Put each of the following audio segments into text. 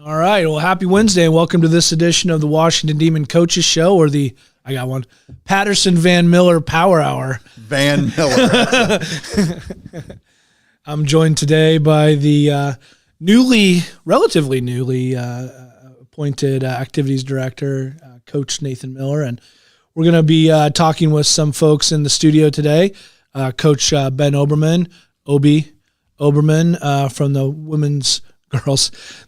All right. Well, happy Wednesday and welcome to this edition of the Washington Demon Coaches Show, or I got one, Patterson Van Miller Power Hour. Van Miller. I'm joined today by the relatively newly appointed activities director, Coach Nathan Miller, and we're going to be talking with some folks in the studio today. Coach Ben Obermann, Obermann from the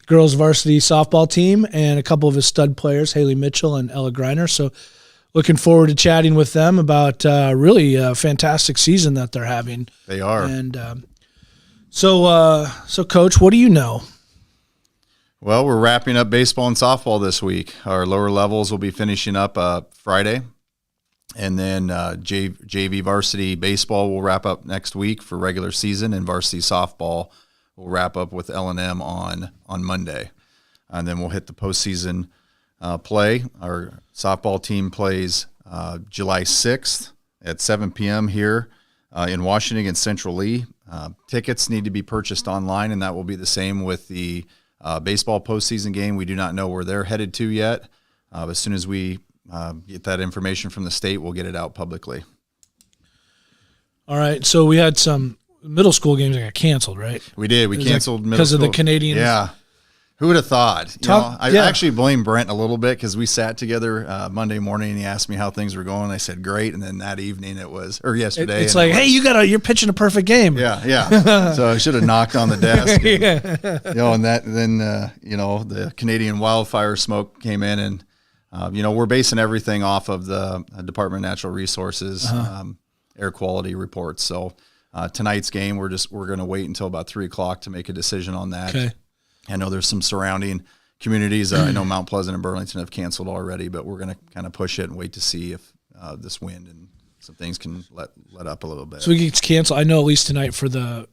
girls varsity softball team, and a couple of his stud players, Haley Mitchell and Ella Greiner. So looking forward to chatting with them about really a fantastic season that they're having. They are. And so Coach, what do you know? Well, we're wrapping up baseball and softball this week. Our lower levels will be finishing up Friday. And then JV varsity baseball will wrap up next week for regular season, and varsity softball will wrap up with L&M on Monday. And then we'll hit the postseason play. Our softball team plays July 6th at 7 p.m. here in Washington against Central Lee. Tickets need to be purchased online, and that will be the same with the baseball postseason game. We do not know where they're headed to yet. As soon as we get that information from the state, we'll get it out publicly. All right. So we had some middle school games that got canceled, right? We did. We canceled middle school. Because of the Canadians. Yeah. Who would have thought? I actually blame Brent a little bit because we sat together Monday morning and he asked me how things were going. I said, great. And then that evening yesterday. It's like, hey, you're pitching a perfect game. Yeah. So I should have knocked on the desk. And, then the Canadian wildfire smoke came in, and we're basing everything off of the Department of Natural Resources air quality reports. So tonight's game, we're going to wait until about 3:00 to make a decision on that. Okay. I know there's some surrounding communities. I know Mount Pleasant and Burlington have canceled already, but we're going to kind of push it and wait to see if this wind and some things can let up a little bit. So we get canceled. I know at least tonight for the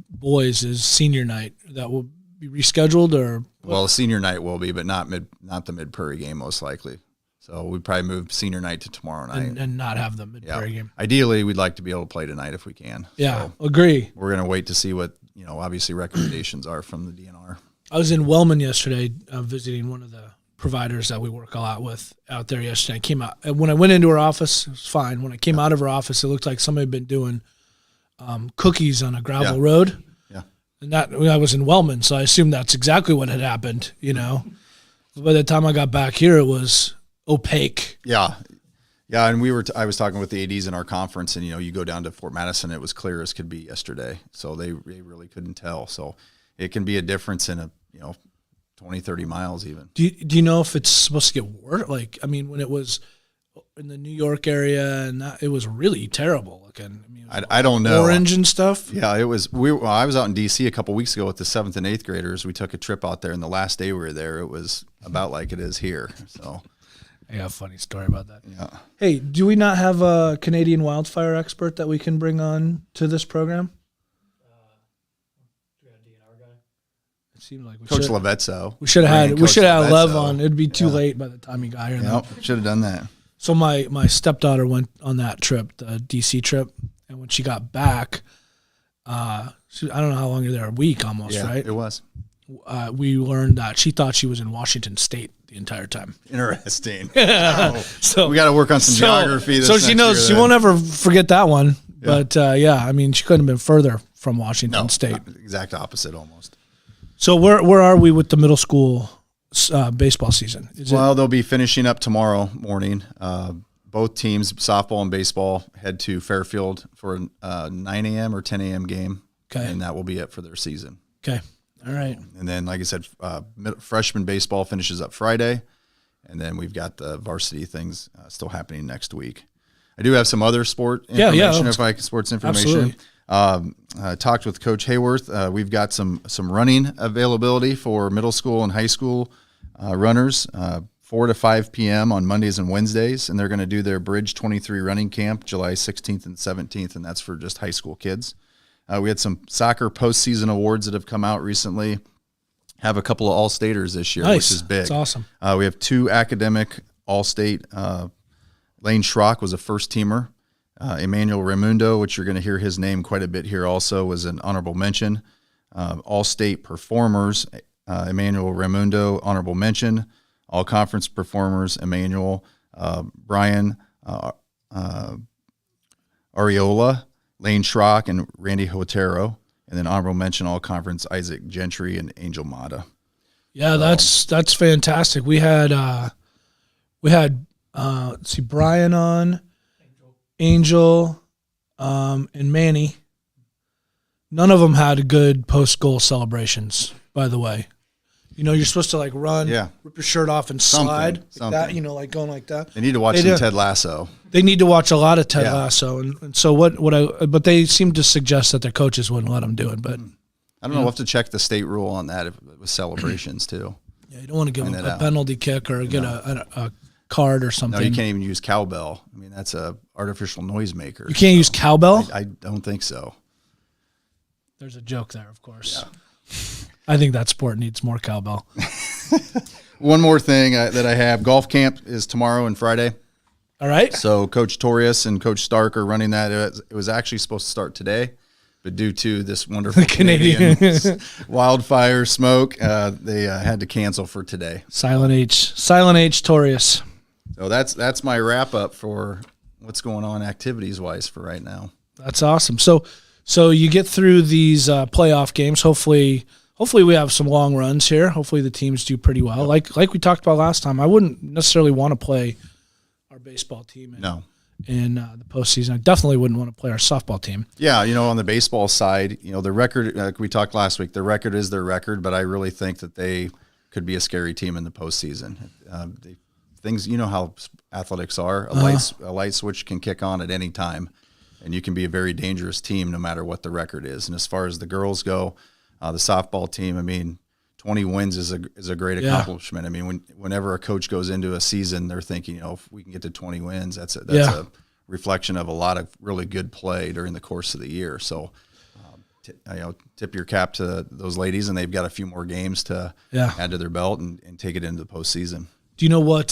boys is senior night. That will be rescheduled, or well, the senior night will be, but not the Mid Prairie game most likely. So we'd probably move senior night to tomorrow night and not have the Mid Prairie game. Ideally, we'd like to be able to play tonight if we can. Yeah, so agree. We're going to wait to see what obviously recommendations are from the DNR. I was in Wellman yesterday visiting one of the providers that we work a lot with out there yesterday. I came out. When I went into her office, it was fine. When I came out of her office, it looked like somebody had been doing cookies on a gravel road. Yeah. And I was in Wellman, so I assumed that's exactly what had happened, By the time I got back here, it was opaque. Yeah. Yeah, and I was talking with the ADs in our conference, and, you go down to Fort Madison, it was clear as could be yesterday. So they really couldn't tell. So it can be a difference in 20, 30 miles even. Do you know if it's supposed to get worse? Like, I mean, when it was in the New York area, and it was really terrible looking. I don't know. Orange and stuff. Yeah, it was. I was out in D.C. a couple weeks ago with the 7th and 8th graders. We took a trip out there, and the last day we were there, it was about like it is here. So, I got a funny story about that. Yeah. Hey, do we not have a Canadian wildfire expert that we can bring on to this program? It seemed like Coach Levetzo. We should have had Lev on. It'd be too late by the time he got here. Yep, should have done that. So my stepdaughter went on that trip, the DC trip, and when she got back, I don't know how long you're there, a week almost, right? It was. We learned that she thought she was in Washington State the entire time. Interesting. So we got to work on some geography. So she knows she won't ever forget that one. Yeah. But she couldn't have been further from Washington State. Exact opposite almost. So where are we with the middle school baseball season? They'll be finishing up tomorrow morning. Both teams, softball and baseball, head to Fairfield for a 9 a.m. or 10 a.m. game. Okay. And that will be it for their season. Okay. All right. And then, like I said, freshman baseball finishes up Friday. And then we've got the varsity things still happening next week. I do have some other sport information, sports information. Absolutely. Talked with Coach Hayworth. We've got some running availability for middle school and high school runners, 4 to 5 p.m. on Mondays and Wednesdays, and they're going to do their Bridge 23 running camp July 16th and 17th, and that's for just high school kids. We had some soccer postseason awards that have come out recently. Have a couple of All-Staters this year, which is big. That's awesome. We have 2 academic All-State. Lane Schrock was a first-teamer. Emmanuel Raimundo, which you're going to hear his name quite a bit here also, was an honorable mention. All-State performers, Emmanuel Raimundo, honorable mention. All conference performers, Emmanuel, Brian Ariola, Lane Schrock, and Randy Hotero. And then honorable mention, all conference, Isaac Gentry and Angel Mata. Yeah, that's fantastic. We had let's see, Brian on, Angel, and Manny. None of them had good post-goal celebrations, by the way. You know, you're supposed to like run, rip your shirt off and slide like that, you know, like going like that. They need to watch some Ted Lasso. They need to watch a lot of Ted Lasso. And so but they seem to suggest that their coaches wouldn't let them do it. But I don't know. We'll have to check the state rule on that with celebrations too. Yeah, you don't want to give them a penalty kick or get a card or something. No, you can't even use cowbell. I mean, that's a artificial noisemaker. You can't use cowbell? I don't think so. There's a joke there, of course. Yeah. I think that sport needs more cowbell. One more thing that I have. Golf camp is tomorrow and Friday. All right. So Coach Torius and Coach Stark are running that. It was actually supposed to start today, but due to this wonderful Canadian wildfire smoke, they had to cancel for today. Silent H Torius. So that's my wrap up for what's going on activities wise for right now. That's awesome. So you get through these playoff games. Hopefully we have some long runs here. Hopefully the teams do pretty well. Like we talked about last time, I wouldn't necessarily want to play our baseball team in the postseason. I definitely wouldn't want to play our softball team. Yeah, on the baseball side, the record, like we talked last week, the record is their record, but I really think that they could be a scary team in the postseason. Things, how athletics are. A light switch can kick on at any time, and you can be a very dangerous team no matter what the record is. And as far as the girls go, the softball team, I mean, 20 wins is a great accomplishment. I mean, whenever a coach goes into a season, they're thinking, if we can get to 20 wins, that's a reflection of a lot of really good play during the course of the year. So, tip your cap to those ladies, and they've got a few more games to add to their belt and take it into the postseason. Do you know what?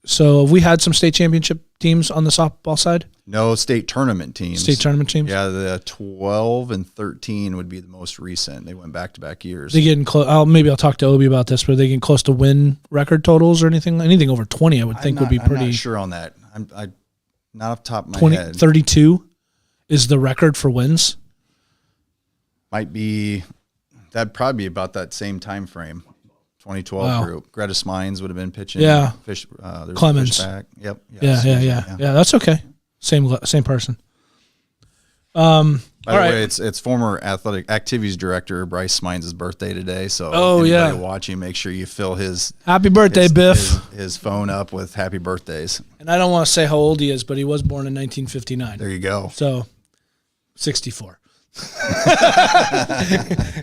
So have we had some state championship teams on the softball side? No, state tournament teams. State tournament teams? Yeah, the 12 and 13 would be the most recent. They went back-to-back years. They getting close. Maybe I'll talk to Obi about this, but are they getting close to win record totals or anything? Anything over 20, I would think would be pretty. I'm not sure on that. I'm not off the top of my head. 32 is the record for wins? Might be. That'd probably be about that same time frame. 2012 group. Greta Smines would have been pitching. Yeah. Clemens. Yep. Yeah. That's okay. Same person. By the way, it's former athletic activities director Bryce Smines' birthday today. So anybody watching, make sure you fill his happy birthday, Biff. His phone up with happy birthdays. And I don't want to say how old he is, but he was born in 1959. There you go. So 64.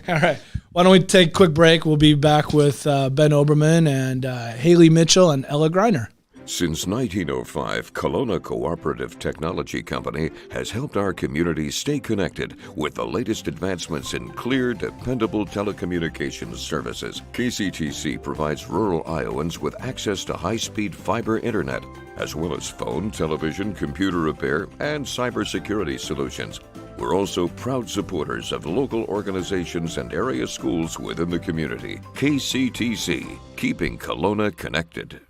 All right. Why don't we take a quick break? We'll be back with Ben Obermann and Haley Mitchell and Ella Greiner. Since 1905, Kelowna Cooperative Technology Company has helped our community stay connected with the latest advancements in clear, dependable telecommunications services. KCTC provides rural Iowans with access to high-speed fiber internet, as well as phone, television, computer repair, and cybersecurity solutions. We're also proud supporters of local organizations and area schools within the community. KCTC, keeping Kelowna connected.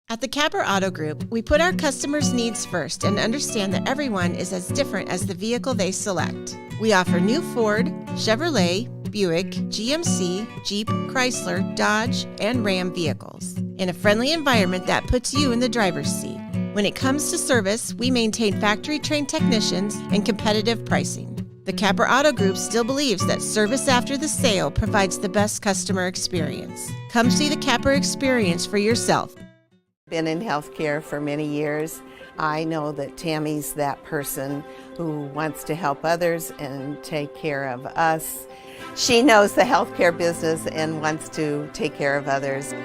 At the Capper Auto Group, we put our customers' needs first and understand that everyone is as different as the vehicle they select. We offer new Ford, Chevrolet, Buick, GMC, Jeep, Chrysler, Dodge, and Ram vehicles in a friendly environment that puts you in the driver's seat. When it comes to service, we maintain factory-trained technicians and competitive pricing. The Capper Auto Group still believes that service after the sale provides the best customer experience. Come see the Capper experience for yourself. Been in healthcare for many years. I know that Tammy's that person who wants to help others and take care of us. She knows the healthcare business and wants to take care of others.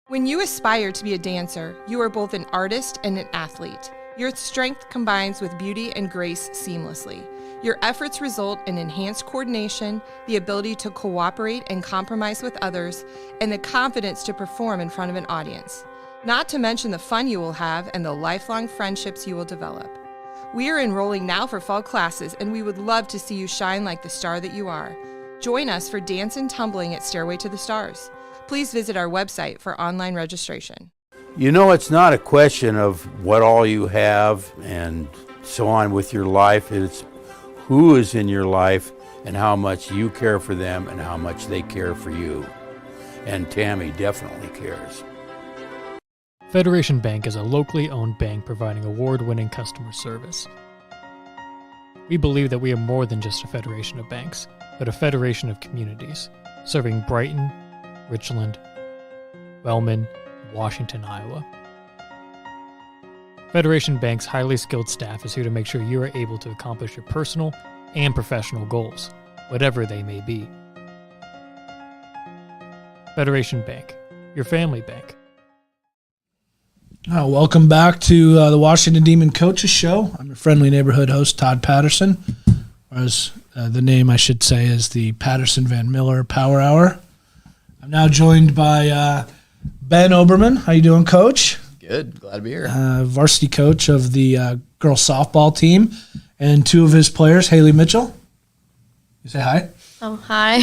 When you aspire to be a dancer, you are both an artist and an athlete. Your strength combines with beauty and grace seamlessly. Your efforts result in enhanced coordination, the ability to cooperate and compromise with others, and the confidence to perform in front of an audience. Not to mention the fun you will have and the lifelong friendships you will develop. We are enrolling now for fall classes, and we would love to see you shine like the star that you are. Join us for dance and tumbling at Stairway to the Stars. Please visit our website for online registration. You know, it's not a question of what all you have and so on with your life. It's who is in your life and how much you care for them and how much they care for you. And Tammy definitely cares. Federation Bank is a locally owned bank providing award-winning customer service. We believe that we are more than just a federation of banks, but a federation of communities, serving Brighton, Richland, Wellman, Washington, Iowa. Federation Bank's highly skilled staff is here to make sure you are able to accomplish your personal and professional goals, whatever they may be. Federation Bank, your family bank. Welcome back to the Washington Demon Coaches Show. I'm your friendly neighborhood host, Todd Patterson, or as the name I should say is the Patterson Van Miller Power Hour. I'm now joined by Ben Obermann. How you doing, Coach? Good. Glad to be here. Varsity coach of the girls softball team, and two of his players, Haley Mitchell. You say hi? Oh, hi.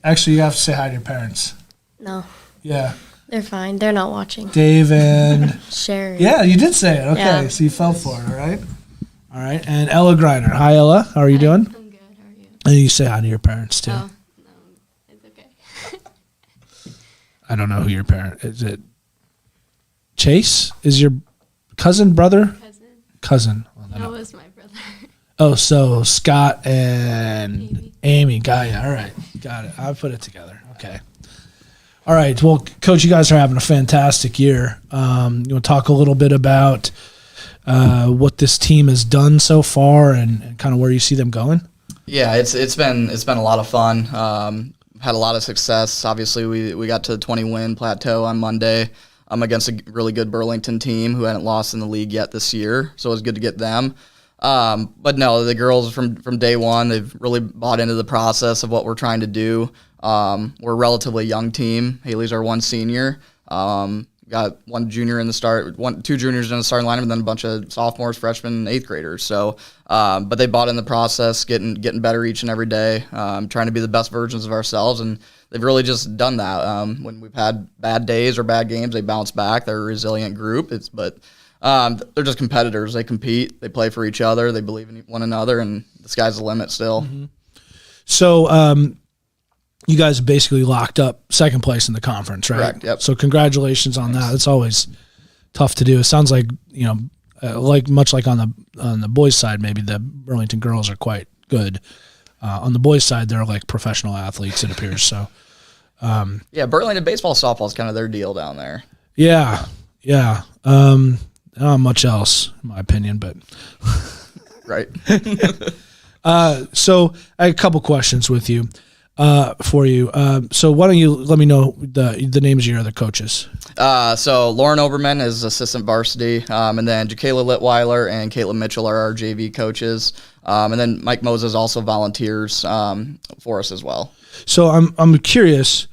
Actually, you have to say hi to your parents. No, Yeah. they're fine. They're not watching. Dave and... Sherry. Yeah, you did say it. Okay, Yeah. so you fell for it, all right? All right, and Ella Griner. Hi, Ella. How are you doing? I'm good. How are you? And you say hi to your parents, too. Oh, no, it's okay. I don't know who your parent is. It Chase? Is your cousin, brother? Cousin. Well, That was my brother. Oh, so Scott and Amy. Got you. All right. Got it. I put it together. Okay. All right. Well, Coach, you guys are having a fantastic year. You want to talk a little bit about what this team has done so far and kind of where you see them going? Yeah, it's been a lot of fun. Had a lot of success. Obviously, we got to the 20-win plateau on Monday against a really good Burlington team who hadn't lost in the league yet this year, so it was good to get them. But no, the girls from day one, they've really bought into the process of what we're trying to do. We're a relatively young team. Haley's our one senior. Got one junior in the start, two juniors in the starting lineup, and then a bunch of sophomores, freshmen, and eighth graders. So, but they bought in the process, getting better each and every day, trying to be the best versions of ourselves, and they've really just done that. When we've had bad days or bad games, they bounce back. They're a resilient group. They're just competitors. They compete. They play for each other. They believe in one another, and the sky's the limit still. Mm-hmm. So you guys basically locked up second place in the conference, right? Correct, yep. So congratulations on that. It's always tough to do. It sounds like, much like on the boys' side, maybe the Burlington girls are quite good. On the boys' side, they're like professional athletes, it appears. So, Yeah, Burlington baseball, softball is kind of their deal down there. yeah. Not much else, in my opinion, but Right. so I have a couple questions with you, for you. So why don't you let me know the names of your other coaches? So Lauren Obermann is assistant varsity, and then Jakayla Litweiler and Caitlin Mitchell are our JV coaches, and then Mike Moses also volunteers for us as well. So I'm curious,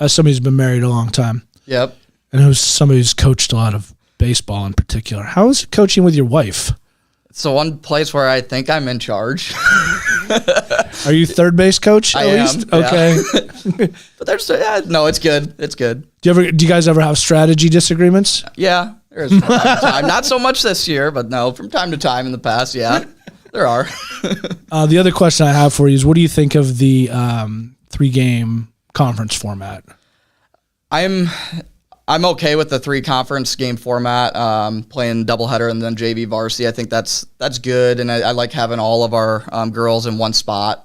as somebody who's been married a long time, Yep. and who's somebody who's coached a lot of baseball in particular. How is it coaching with your wife? So one place where I think I'm in charge. Are you third base coach at I am, least? yeah. Okay. But there's no, it's good. It's good. Do you guys ever have strategy disagreements? Yeah, there is from time to time. Not so much this year, but no, from time to time in the past, yeah, there are. The other question I have for you is, what do you think of the 3-game conference format? I'm okay with the 3 conference game format, playing doubleheader and then JV varsity. I think that's good, and I like having all of our girls in one spot,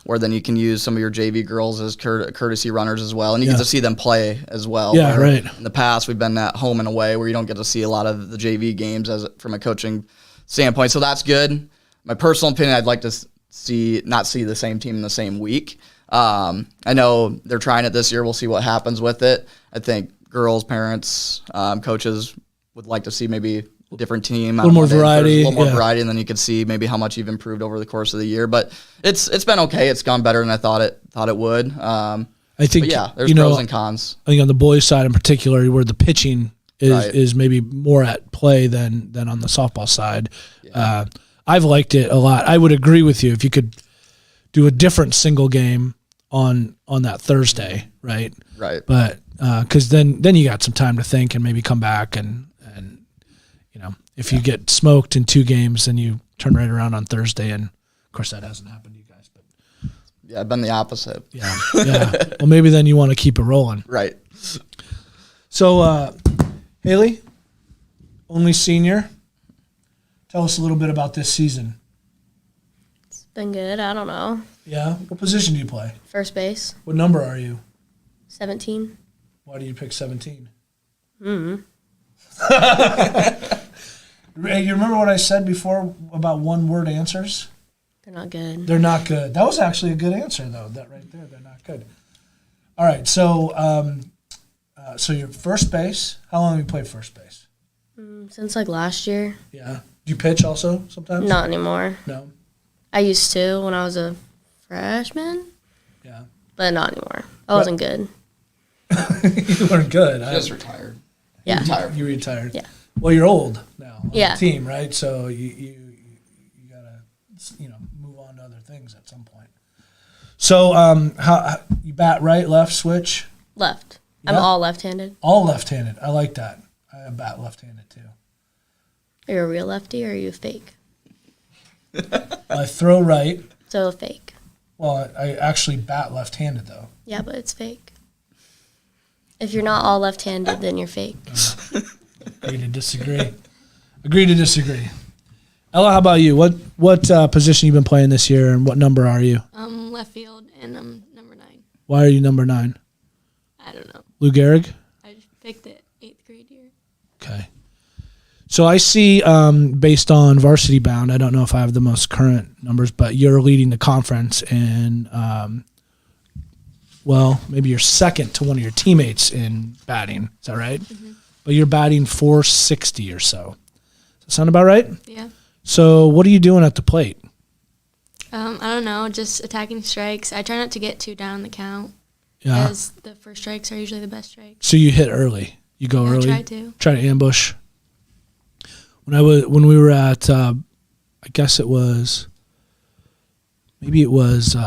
where then you can use some of your JV girls as courtesy runners as well, and you get to see them play as well. Yeah, right. In the past, we've been at home and away where you don't get to see a lot of the JV games from a coaching standpoint, so that's good. My personal opinion, I'd like to not see the same team in the same week. I know they're trying it this year. We'll see what happens with it. I think girls, parents, coaches would like to see maybe a different team. A little more variety. Variety, and then you could see maybe how much you've improved over the course of the year. But it's been okay. It's gone better than I thought it would. I think, there's pros and cons. I think on the boys' side in particular, where the pitching is maybe more at play than on the softball side. I've liked it a lot. I would agree with you if you could do a different single game on that Thursday, right? Right. But because then you got some time to think and maybe come back and if you get smoked in 2 games, then you turn right around on Thursday, and of course that hasn't happened to you guys. But Yeah, I've been the opposite. yeah. Well, maybe then you want to keep it rolling. Right. So, Haley, only senior. Tell us a little bit about this season. It's been good. I don't know. Yeah. What position do you play? First base, What number are you? 17. Why do you pick 17? Hey, you remember what I said before about one-word answers? They're not good. They're not good. That was actually a good answer, though. That right there, they're not good. All right. So, so you're first base. How long have you played first base? Since like last year. Yeah. Do you pitch also sometimes? Not anymore. No. I used to when I was a freshman, Yeah. but not anymore. I wasn't good. You weren't good. Just retired. Yeah. Retired. You retired. Yeah. Well, you're old now on Yeah. the team, right? So you gotta move on to other things at some point. So how you bat right, left, switch? Left. Yeah? I'm all left-handed. All left-handed. I like that. I bat left-handed too. Are you a real lefty or are you a fake? I throw right. So fake. Well, I actually bat left-handed though. Yeah, but it's fake. If you're not all left-handed, then you're fake. Agree to disagree. Agree to disagree. Ella, how about you? What position you been playing this year, and what number are you? Left field, and I'm number 9. Why are you number 9? I don't know. Lou Gehrig? I just picked it 8th grade year. Okay. So I see, based on Varsity Bound, I don't know if I have the most current numbers, but you're leading the conference in, maybe you're second to one of your teammates in batting. Is that right? Mm-hmm. But you're batting 460 or so. Does that sound about right? Yeah. So what are you doing at the plate? I don't know, just attacking strikes. I try not to get too down the count, Yeah. because the first strikes are usually the best strikes. So you hit early. You go early. I try to. Try to ambush. When we were at, I guess it was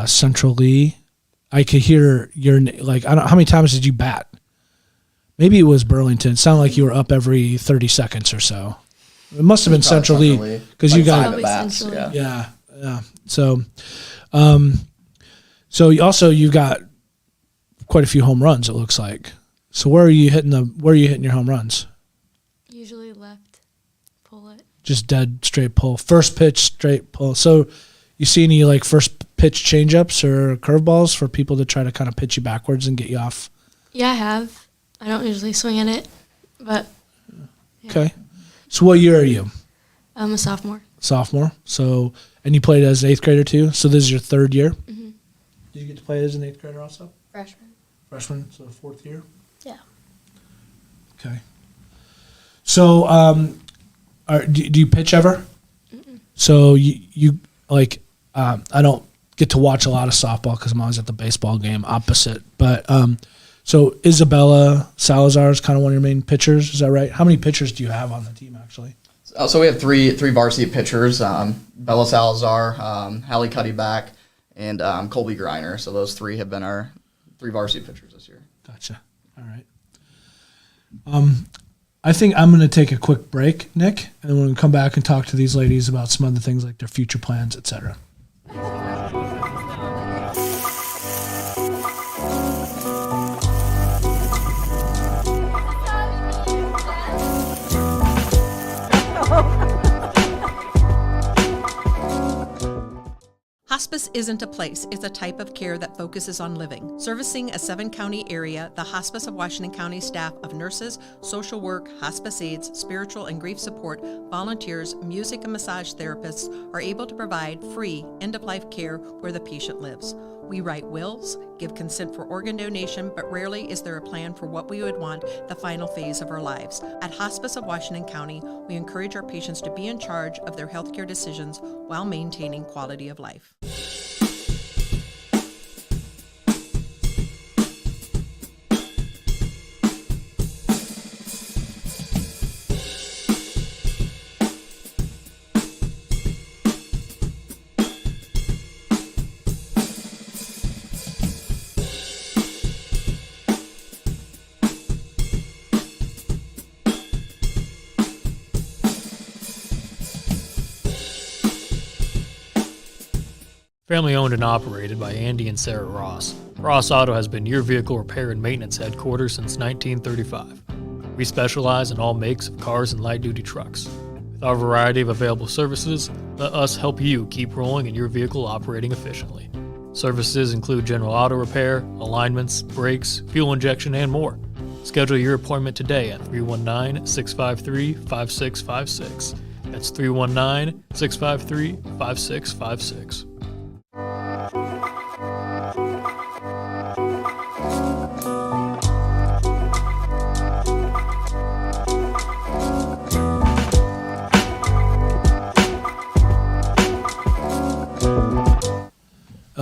Central Lee. I could hear your like. I don't. How many times did you bat? Maybe it was Burlington. It sounded like you were up every 30 seconds or so. It must have been Central Lee because you got 5 at-bats, Central Lee. yeah. So, you've got quite a few home runs. It looks like. So where are you hitting your home runs? Usually left, pull it. Just dead straight pull. First pitch straight pull. So you see any like first pitch changeups or curveballs for people to try to kind of pitch you backwards and get you off? Yeah, I have. I don't usually swing at it, but yeah. Okay. So what year are you? I'm a sophomore. Sophomore. So, and you played as an 8th grader too? So this is your 3rd year? Mm-hmm. Did you get to play as an 8th grader also? Freshman. Freshman, so 4th year? Yeah. Okay. So, do you pitch ever? Mm-mm. So you like, I don't get to watch a lot of softball because I'm always at the baseball game opposite. But so Isabella Salazar is kind of one of your main pitchers. Is that right? How many pitchers do you have on the team actually? So we have three varsity pitchers: Bella Salazar, Hallie Cuddyback, and Colby Griner. So those 3 have been our 3 varsity pitchers this year. Gotcha. All right. I think I'm going to take a quick break, Nick, and then we're going to come back and talk to these ladies about some other things like their future plans, etc. Hospice isn't a place, it's a type of care that focuses on living. Servicing a 7-county area, the Hospice of Washington County staff of nurses, social work, hospice aides, spiritual and grief support, volunteers, music and massage therapists are able to provide free end-of-life care where the patient lives. We write wills, give consent for organ donation, but rarely is there a plan for what we would want the final phase of our lives. At Hospice of Washington County, we encourage our patients to be in charge of their healthcare decisions while maintaining quality of life. Family owned and operated by Andy and Sarah Ross, Ross Auto has been your vehicle repair and maintenance headquarters since 1935. We specialize in all makes of cars and light-duty trucks. With our variety of available services, let us help you keep rolling and your vehicle operating efficiently. Services include general auto repair, alignments, brakes, fuel injection, and more. Schedule your appointment today at 319-653-5656. That's 319-653-5656.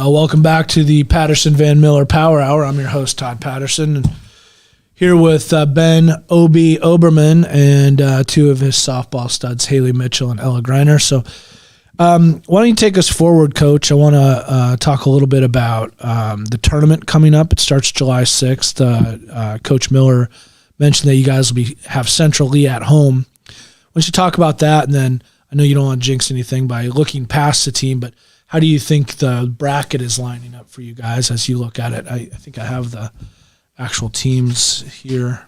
Welcome back to the Patterson Van Miller Power Hour. I'm your host, Todd Patterson, and here with Ben Obermann and two of his softball studs, Haley Mitchell and Ella Greiner. So why don't you take us forward, Coach? I want to talk a little bit about the tournament coming up. It starts July 6th. Coach Miller mentioned that you guys will have Central Lee at home. Why don't you talk about that? And then I know you don't want to jinx anything by looking past the team, but how do you think the bracket is lining up for you guys as you look at it? I think I have the actual teams here.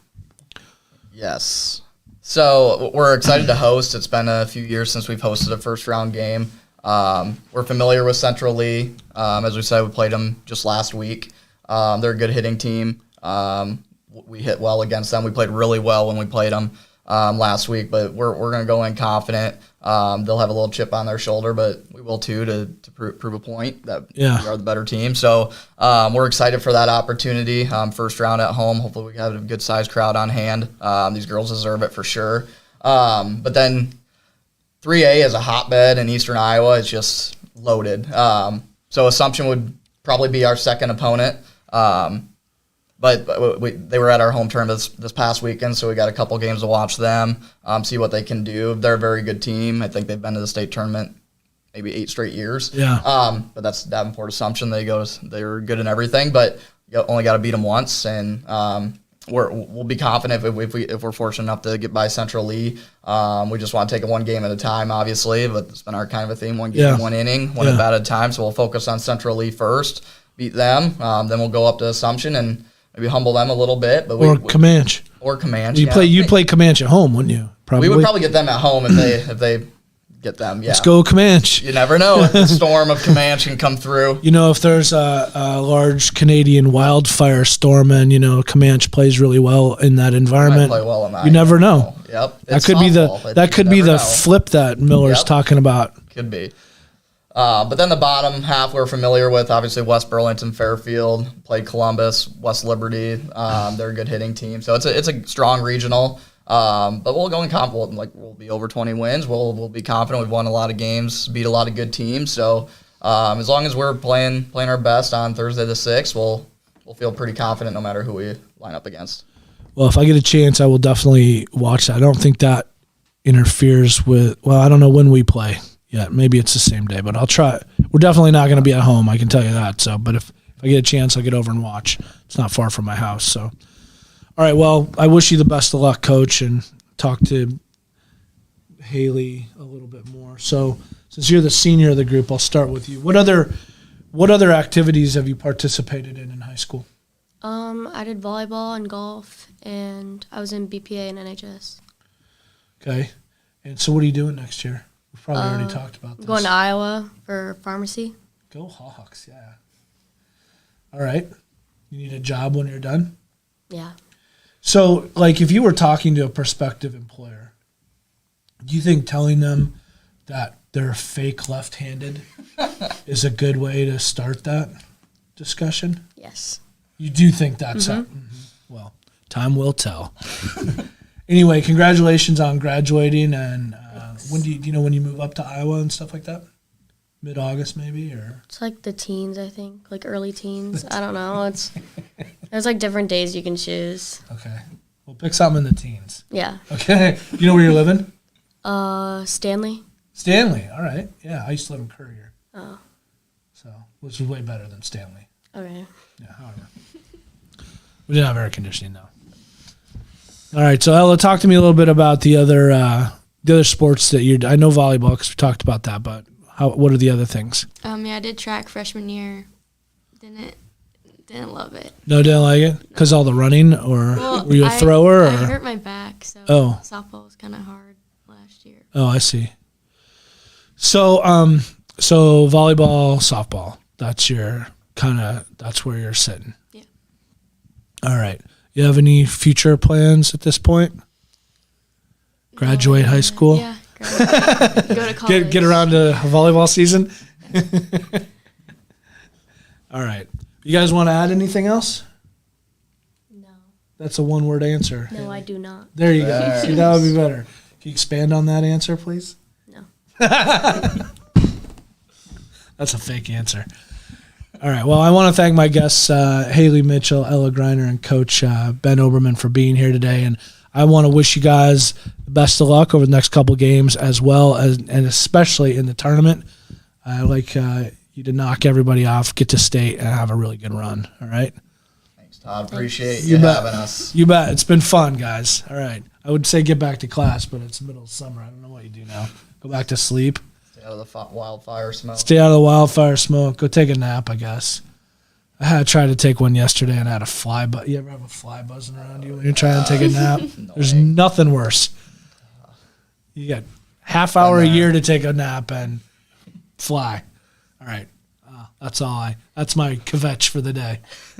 Yes. So we're excited to host. It's been a few years since we've hosted a first-round game. We're familiar with Central Lee. As we said, we played them just last week. They're a good hitting team. We hit well against them. We played really well when we played them last week, but we're going to go in confident. They'll have a little chip on their shoulder, but we will too to prove a point that we are the better team. So we're excited for that opportunity. First round at home. Hopefully we have a good sized crowd on hand. These girls deserve it for sure. But then 3A is a hotbed in Eastern Iowa. It's just loaded. So Assumption would probably be our second opponent. But they were at our home tournament this past weekend, so we got a couple games to watch them, see what they can do. They're a very good team. I think they've been to the state tournament maybe 8 straight years. Yeah. But that's Davenport Assumption. They're good in everything, but you only got to beat them once, and we'll be confident if we're fortunate enough to get by Central Lee. We just want to take it one game at a time, obviously, but it's been our kind of a theme: one game, one inning, one at bat at a time. So we'll focus on Central Lee first, beat them, then we'll go up to Assumption and maybe humble them a little bit, but Comanche. You'd play Comanche at home, wouldn't you? Probably. We would probably get them at home if they get them. Yeah. Let's go Comanche. You never know if the storm of Comanche can come through. You know, if there's a large Canadian wildfire storm and Comanche plays really well in that environment, play well in that. You never know. Yep. That could be the flip that Miller's talking about. Could be. But then the bottom half we're familiar with, obviously West Burlington, Fairfield, played Columbus, West Liberty. They're a good hitting team. So it's a strong regional. But we'll go in confident. We'll be over 20 wins. We'll be confident. We've won a lot of games, beat a lot of good teams. So as long as we're playing our best on Thursday the 6th, we'll feel pretty confident no matter who we line up against. Well, if I get a chance, I will definitely watch that. I don't think that interferes with – well, I don't know when we play. Yeah, maybe it's the same day, but I'll try. We're definitely not going to be at home, I can tell you that. So, but if I get a chance, I'll get over and watch. It's not far from my house. So, all right, well, I wish you the best of luck, Coach, and talk to Haley a little bit more. So, since you're the senior of the group, I'll start with you. What other activities have you participated in high school? I did volleyball and golf, and I was in BPA and NHS. Okay. And so what are you doing next year? We've probably already talked about this. Going to Iowa for pharmacy. Go Hawks, yeah. All right. You need a job when you're done? Yeah. So, if you were talking to a prospective employer, do you think telling them that they're fake left-handed is a good way to start that discussion? Yes. You do think that's Well, time will tell. Anyway, congratulations on graduating, and when do you know when you move up to Iowa and stuff like that? Mid-August maybe, or it's the teens, I think, early teens. I don't know. There's different days you can choose. Okay, we'll pick something in the teens. Yeah. Okay, you know where you're living? Stanley. Stanley, all right. Yeah, I used to live in Courier. Oh. So, which is way better than Stanley. Okay. Yeah, however. We didn't have air conditioning though. All right, so Ella, talk to me a little bit about the other sports that I know volleyball because we talked about that, but What are the other things? Yeah, I did track freshman year. Didn't love it. No, didn't like it because all the running, or Well, were you a thrower? Or? I hurt my back, so softball was kind of hard last year. Oh, I see. So, so volleyball, softball. That's your that's where you're sitting. Yeah. All right. You have any future plans at this point? Graduate high school? Yeah. Go to college. Get around to volleyball season. All right. You guys want to add anything else? No. That's a one-word answer. No, I do not. There you go. See, that would be better. Can you expand on that answer, please? No. That's a fake answer. All right. Well, I want to thank my guests, Haley Mitchell, Ella Greiner, and Coach Ben Obermann for being here today. And I want to wish you guys the best of luck over the next couple games, as well as, and especially in the tournament. I like you to knock everybody off, get to state, and have a really good run. All right. Thanks, Todd. Appreciate you having us. You bet. It's been fun, guys. All right. I would say get back to class, but it's the middle of summer. I don't know what you do now. Go back to sleep. Stay out of the wildfire smoke. Stay out of the wildfire smoke. Go take a nap, I guess. I tried to take one yesterday and I had a fly. But you ever have a fly buzzing around you when you're trying to take a nap? There's nothing worse. You got half hour a year to take a nap and fly. All right. That's my kvetch for the day.